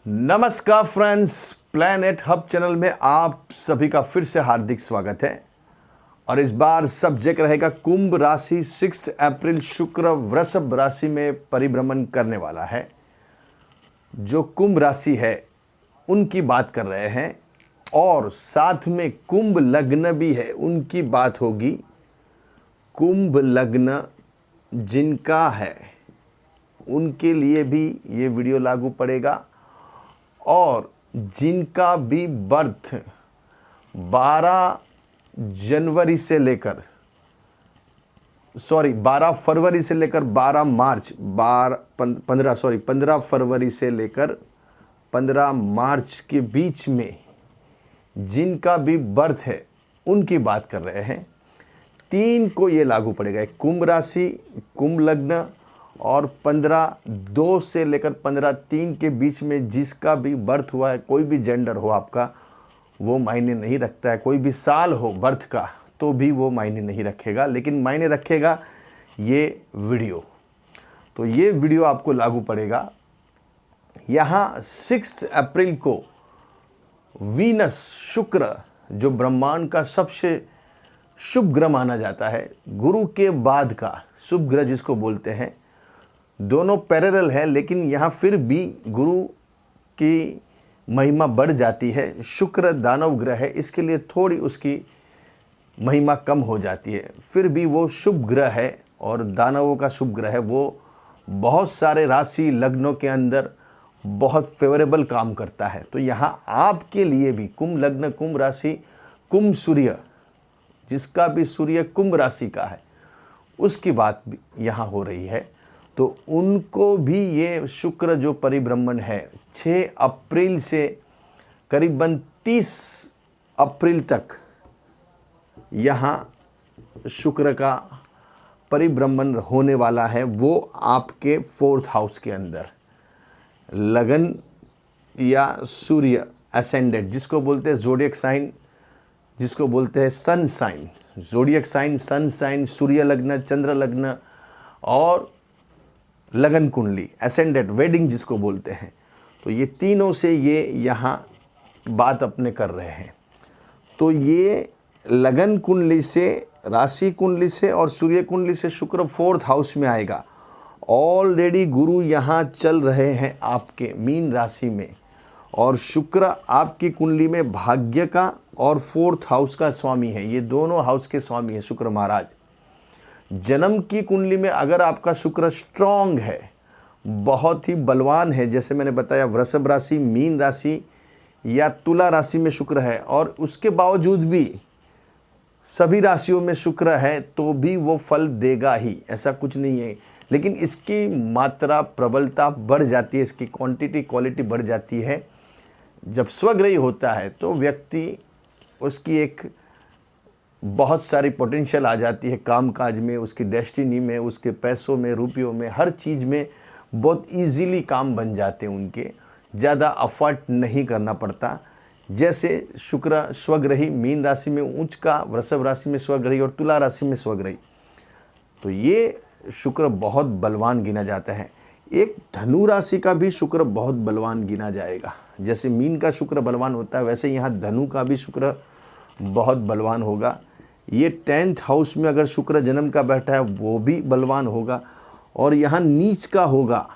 नमस्कार friends, planet hub channel में आप सभी का फिर से हार्दिक स्वागत है। और इस बार सब्जेक्ट रहेगा कुंभ राशि। 6 अप्रैल शुक्र वृषभ राशि में परिभ्रमण करने वाला है। जो कुंभ राशि है उनकी बात कर रहे हैं और साथ में कुंभ लग्न भी है, उनकी बात होगी। कुंभ लग्न जिनका है उनके लिए भी ये वीडियो लागू पड़ेगा और जिनका भी बर्थ 12 जनवरी से लेकर 12 फरवरी से लेकर 12 मार्च 15 फरवरी से लेकर 15 मार्च के बीच में जिनका भी बर्थ है उनकी बात कर रहे हैं। 3 को ये लागू पड़ेगा। एक कुंभ राशि, कुंभ लग्न और 15/2 से लेकर 15/3 के बीच में जिसका भी बर्थ हुआ है, कोई भी जेंडर हो आपका, वो मायने नहीं रखता है। कोई भी साल हो बर्थ का तो भी वो मायने नहीं रखेगा, लेकिन मायने रखेगा ये वीडियो। तो ये वीडियो आपको लागू पड़ेगा। यहाँ 6 अप्रैल को वीनस, शुक्र, जो ब्रह्मांड का सबसे शुभ ग्रह माना जाता है, गुरु के बाद का शुभ ग्रह जिसको बोलते हैं, दोनों पैरेलल है, लेकिन यहाँ फिर भी गुरु की महिमा बढ़ जाती है। शुक्र दानव ग्रह है, इसके लिए थोड़ी उसकी महिमा कम हो जाती है। फिर भी वो शुभ ग्रह है और दानवों का शुभ ग्रह है। वो बहुत सारे राशि लग्नों के अंदर बहुत फेवरेबल काम करता है। तो यहाँ आपके लिए भी कुंभ लग्न, कुंभ राशि, कुंभ सूर्य, जिसका भी सूर्य कुंभ राशि का है, उसकी बात भी यहाँ हो रही है। तो उनको भी ये शुक्र जो परिभ्रमण है 6 अप्रैल से करीबन 30 अप्रैल तक यहाँ शुक्र का परिभ्रमण होने वाला है। वो आपके 4th हाउस के अंदर लगन या सूर्य असेंडेंट, जिसको बोलते हैं ज़ोडिएक साइन, जिसको बोलते हैं sun sign, zodiac sign, sun sign, सूर्य लग्न, चंद्र लग्न और लगन कुंडली, असेंडेंट, वेडिंग जिसको बोलते हैं। तो ये तीनों से ये यहाँ बात अपने कर रहे हैं। तो ये लगन कुंडली से, राशि कुंडली से और सूर्य कुंडली से शुक्र 4th हाउस में आएगा। ऑलरेडी गुरु यहाँ चल रहे हैं आपके मीन राशि में और शुक्र आपकी कुंडली में भाग्य का और 4th हाउस का स्वामी है। ये दोनों हाउस के स्वामी हैं शुक्र महाराज। जन्म की कुंडली में अगर आपका शुक्र स्ट्रांग है, बहुत ही बलवान है, जैसे मैंने बताया वृषभ राशि, मीन राशि या तुला राशि में शुक्र है और उसके बावजूद भी सभी राशियों में शुक्र है, तो भी वो फल देगा ही, ऐसा कुछ नहीं है। लेकिन इसकी मात्रा, प्रबलता बढ़ जाती है, इसकी क्वांटिटी, क्वालिटी बढ़ जाती है। जब स्वग्रही होता है तो व्यक्ति, उसकी एक बहुत सारी पोटेंशियल आ जाती है काम काज में, उसकी डेस्टिनी में, उसके पैसों में, रुपयों में, हर चीज़ में बहुत इजीली काम बन जाते हैं उनके। ज़्यादा एफर्ट नहीं करना पड़ता। जैसे शुक्र स्वग्रही मीन राशि में उच्च का, वृषभ राशि में स्वग्रही और तुला राशि में स्वग्रही, तो ये शुक्र बहुत बलवान गिना जाता है। एक धनु राशि का भी शुक्र बहुत बलवान गिना जाएगा। जैसे मीन का शुक्र बलवान होता है, वैसे यहाँ धनु का भी शुक्र बहुत बलवान होगा। ये 10th हाउस में अगर शुक्र जन्म का बैठा है वो भी बलवान होगा और यहाँ नीच का होगा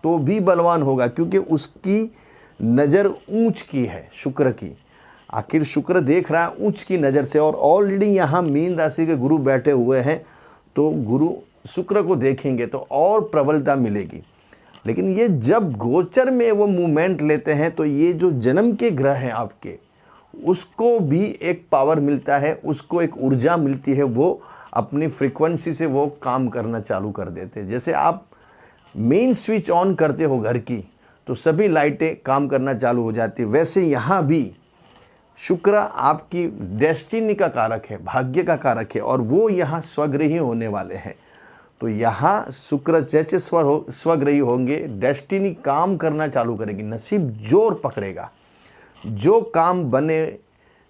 तो भी बलवान होगा, क्योंकि उसकी नज़र ऊंच की है शुक्र की। आखिर शुक्र देख रहा है ऊंच की नज़र से और ऑलरेडी यहाँ मीन राशि के गुरु बैठे हुए हैं, तो गुरु शुक्र को देखेंगे तो और प्रबलता मिलेगी। लेकिन ये जब गोचर में वो मूवमेंट लेते हैं तो ये जो जन्म के ग्रह हैं आपके, उसको भी एक पावर मिलता है, उसको एक ऊर्जा मिलती है, वो अपनी फ्रीक्वेंसी से वो काम करना चालू कर देते हैं। जैसे आप मेन स्विच ऑन करते हो घर की तो सभी लाइटें काम करना चालू हो जाती है, वैसे यहाँ भी शुक्र आपकी डेस्टिनी का कारक है, भाग्य का कारक है और वो यहाँ स्वग्रही होने वाले हैं। तो यहाँ शुक्र जैसे स्वग्रही होंगे, डेस्टिनी काम करना चालू करेगी, नसीब जोर पकड़ेगा। जो काम बने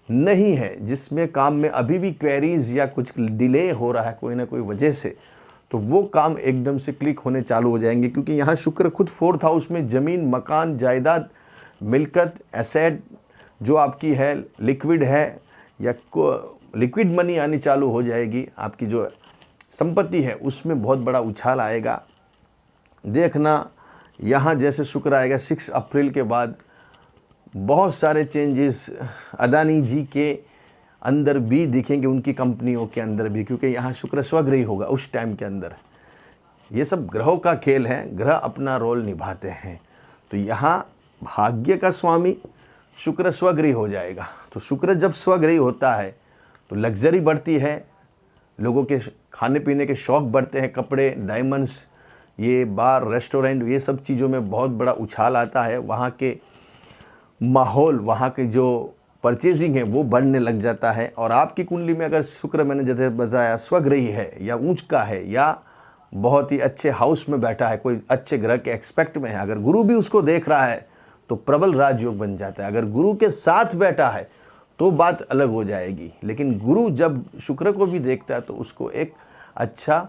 नहीं है, जिसमें काम में अभी भी क्वेरीज या कुछ डिले हो रहा है कोई ना कोई वजह से, तो वो काम एकदम से क्लिक होने चालू हो जाएंगे, क्योंकि यहाँ शुक्र खुद 4th हाउस में ज़मीन, मकान, जायदाद मिल्कत, एसेट जो आपकी है, लिक्विड है या लिक्विड मनी आनी चालू हो जाएगी। आपकी जो संपत्ति है उसमें बहुत बड़ा उछाल आएगा। देखना यहाँ जैसे शुक्र आएगा 6 अप्रैल के बाद बहुत सारे चेंजेस अदानी जी के अंदर भी दिखेंगे, उनकी कंपनियों के अंदर भी, क्योंकि यहाँ शुक्र स्वग्रही होगा उस टाइम के अंदर। ये सब ग्रहों का खेल है, ग्रह अपना रोल निभाते हैं। तो यहाँ भाग्य का स्वामी शुक्र स्वग्रही हो जाएगा। तो शुक्र जब स्वग्रही होता है तो लग्जरी बढ़ती है, लोगों के खाने पीने के शौक़ बढ़ते हैं, कपड़े, डायमंड्स, ये बार, रेस्टोरेंट, ये सब चीज़ों में बहुत बड़ा उछाल आता है। वहाँ के माहौल, वहाँ की जो परचेजिंग है वो बढ़ने लग जाता है। और आपकी कुंडली में अगर शुक्र, मैंने जैसे बताया, स्वग्रही है या ऊंच का है या बहुत ही अच्छे हाउस में बैठा है, कोई अच्छे ग्रह के एक्सपेक्ट में है, अगर गुरु भी उसको देख रहा है तो प्रबल राजयोग बन जाता है। अगर गुरु के साथ बैठा है तो बात अलग हो जाएगी, लेकिन गुरु जब शुक्र को भी देखता है तो उसको एक अच्छा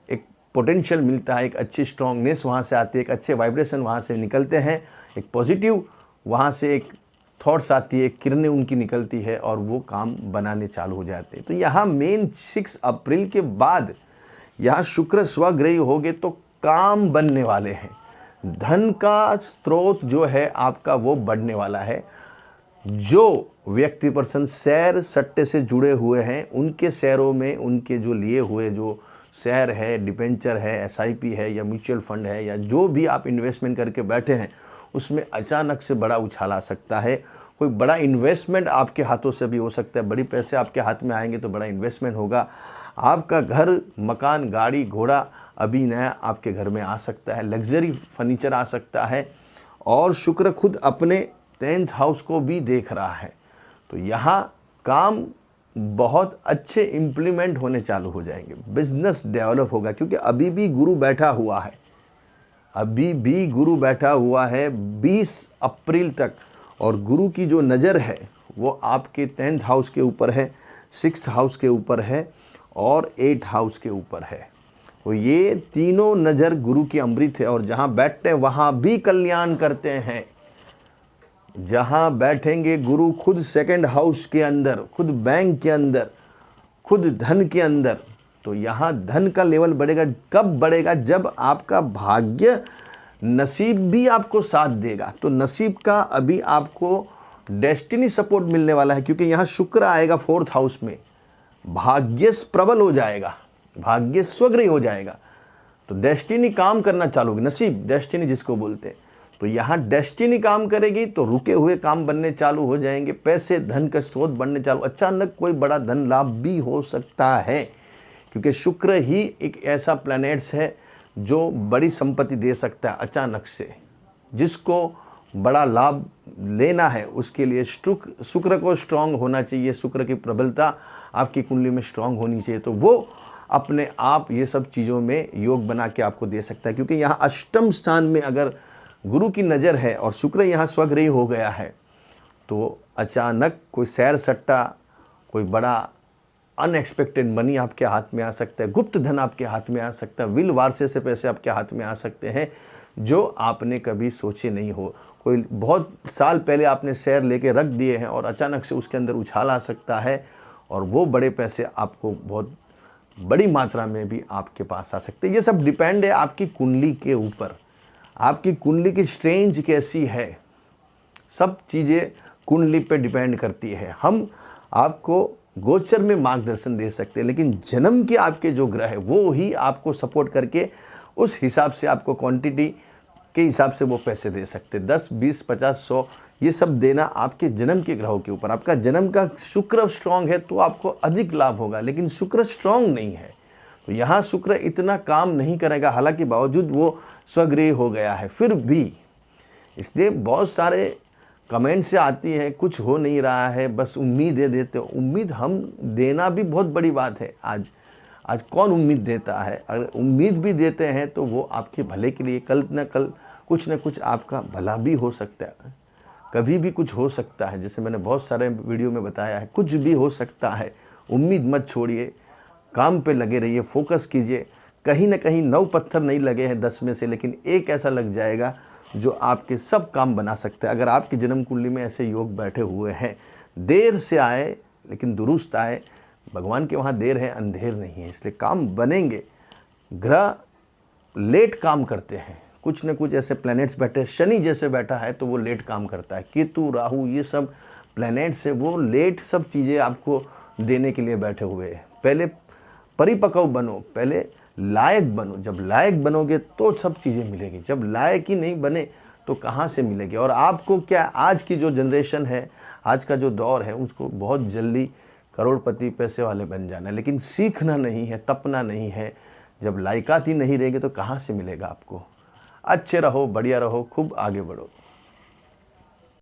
एक पोटेंशियल मिलता है, एक अच्छी स्ट्रांगनेस वहाँ से आती है, एक अच्छे वाइब्रेशन वहाँ से निकलते हैं, एक पॉजिटिव वहाँ से एक थॉट्स आती है, किरणें उनकी निकलती है और वो काम बनाने चालू हो जाते हैं। तो यहाँ मेन 6 अप्रैल के बाद यहाँ शुक्र स्वग्रही हो गए तो काम बनने वाले हैं। धन का स्रोत जो है आपका वो बढ़ने वाला है। जो व्यक्ति पर्सन शेयर सट्टे से जुड़े हुए हैं, उनके शेयरों में उनके जो लिए हुए जो शेयर है, डिबेंचर है, SIP है या म्यूचुअल फंड है या जो भी आप इन्वेस्टमेंट करके बैठे हैं, उसमें अचानक से बड़ा उछाल आ सकता है। कोई बड़ा इन्वेस्टमेंट आपके हाथों से भी हो सकता है, बड़ी पैसे आपके हाथ में आएंगे तो बड़ा इन्वेस्टमेंट होगा। आपका घर, मकान, गाड़ी, घोड़ा अभी नया आपके घर में आ सकता है, लग्जरी फर्नीचर आ सकता है। और शुक्र खुद अपने 10th हाउस को भी देख रहा है, तो यहाँ काम बहुत अच्छे इम्प्लीमेंट होने चालू हो जाएंगे, बिजनेस डेवलप होगा, क्योंकि अभी भी गुरु बैठा हुआ है, अभी भी गुरु बैठा हुआ है 20 अप्रैल तक। और गुरु की जो नज़र है वो आपके 10th हाउस के ऊपर है, 6th हाउस के ऊपर है और 8th हाउस के ऊपर है। तो ये तीनों नज़र गुरु की अमृत है। और जहाँ बैठते हैं वहाँ भी कल्याण करते हैं। जहाँ बैठेंगे गुरु खुद 2nd हाउस के अंदर, खुद बैंक के अंदर, खुद धन के अंदर, तो यहाँ धन का लेवल बढ़ेगा। कब बढ़ेगा? जब आपका भाग्य, नसीब भी आपको साथ देगा। तो नसीब का अभी आपको डेस्टिनी सपोर्ट मिलने वाला है, क्योंकि यहाँ शुक्र आएगा 4th हाउस में, भाग्य प्रबल हो जाएगा, भाग्य स्वग्रही हो जाएगा। तो डेस्टिनी काम करना चालू होगी, नसीब, डेस्टिनी जिसको बोलते हैं। तो यहाँ डेस्टिनी काम करेगी तो रुके हुए काम बनने चालू हो जाएंगे, पैसे, धन का स्रोत बनने चालू, अचानक कोई बड़ा धन लाभ भी हो सकता है, क्योंकि शुक्र ही एक ऐसा प्लैनेट्स है जो बड़ी संपत्ति दे सकता है अचानक से। जिसको बड़ा लाभ लेना है उसके लिए शुक्र को स्ट्रांग होना चाहिए, शुक्र की प्रबलता आपकी कुंडली में स्ट्रांग होनी चाहिए, तो वो अपने आप ये सब चीज़ों में योग बना के आपको दे सकता है। क्योंकि यहाँ 8म स्थान में अगर गुरु की नज़र है और शुक्र यहाँ स्वग्रही हो गया है, तो अचानक कोई सैर सट्टा, कोई बड़ा अनएक्सपेक्टेड मनी आपके हाथ में आ सकता है, गुप्त धन आपके हाथ में आ सकता है, विल वारसे से पैसे आपके हाथ में आ सकते हैं जो आपने कभी सोचे नहीं हो। कोई बहुत साल पहले आपने शेयर लेके रख दिए हैं और अचानक से उसके अंदर उछाल आ सकता है और वो बड़े पैसे आपको बहुत बड़ी मात्रा में भी आपके पास आ सकते हैं। ये सब डिपेंड है आपकी कुंडली के ऊपर, आपकी कुंडली की स्ट्रेंज कैसी है, सब चीज़ें कुंडली पे डिपेंड करती है। हम आपको गोचर में मार्गदर्शन दे सकते हैं, लेकिन जन्म के आपके जो ग्रह है वो ही आपको सपोर्ट करके उस हिसाब से आपको क्वांटिटी के हिसाब से वो पैसे दे सकते हैं। 10, 20, 50, 100 ये सब देना आपके जन्म के ग्रहों के ऊपर। आपका जन्म का शुक्र स्ट्रांग है तो आपको अधिक लाभ होगा, लेकिन शुक्र स्ट्रांग नहीं है तो यहाँ शुक्र इतना काम नहीं करेगा। हालांकि बावजूद वो स्वग्रही हो गया है फिर भी, इसलिए बहुत सारे कमेंट से आती है कुछ हो नहीं रहा है, बस उम्मीद दे देते हो। उम्मीद हम देना भी बहुत बड़ी बात है। आज कौन उम्मीद देता है? अगर उम्मीद भी देते हैं तो वो आपके भले के लिए, कल न कल कुछ न कुछ आपका भला भी हो सकता है, कभी भी कुछ हो सकता है। जैसे मैंने बहुत सारे वीडियो में बताया है, कुछ भी हो सकता है। उम्मीद मत छोड़िए, काम पे लगे रहिए, फोकस कीजिए। कहीं ना कहीं 9 पत्थर नहीं लगे हैं 10 में से, लेकिन एक ऐसा लग जाएगा जो आपके सब काम बना सकता है। अगर आपकी जन्म कुंडली में ऐसे योग बैठे हुए हैं, देर से आए लेकिन दुरुस्त आए, भगवान के वहाँ देर है अंधेर नहीं है, इसलिए काम बनेंगे। ग्रह लेट काम करते हैं, कुछ न कुछ ऐसे प्लैनेट्स बैठे, शनि जैसे बैठा है तो वो लेट काम करता है, केतु राहु ये सब प्लैनेट्स है, वो लेट सब चीज़ें आपको देने के लिए बैठे हुए हैं। पहले परिपक्व बनो, पहले लायक बनो, जब लायक बनोगे तो सब चीज़ें मिलेगी, जब लायक ही नहीं बने तो कहाँ से मिलेगी। और आपको क्या, आज की जो जनरेशन है, आज का जो दौर है, उसको बहुत जल्दी करोड़पति पैसे वाले बन जाना है, लेकिन सीखना नहीं है, तपना नहीं है। जब लायकात ही नहीं रहेगी तो कहाँ से मिलेगा आपको। अच्छे रहो, बढ़िया रहो, खूब आगे बढ़ो।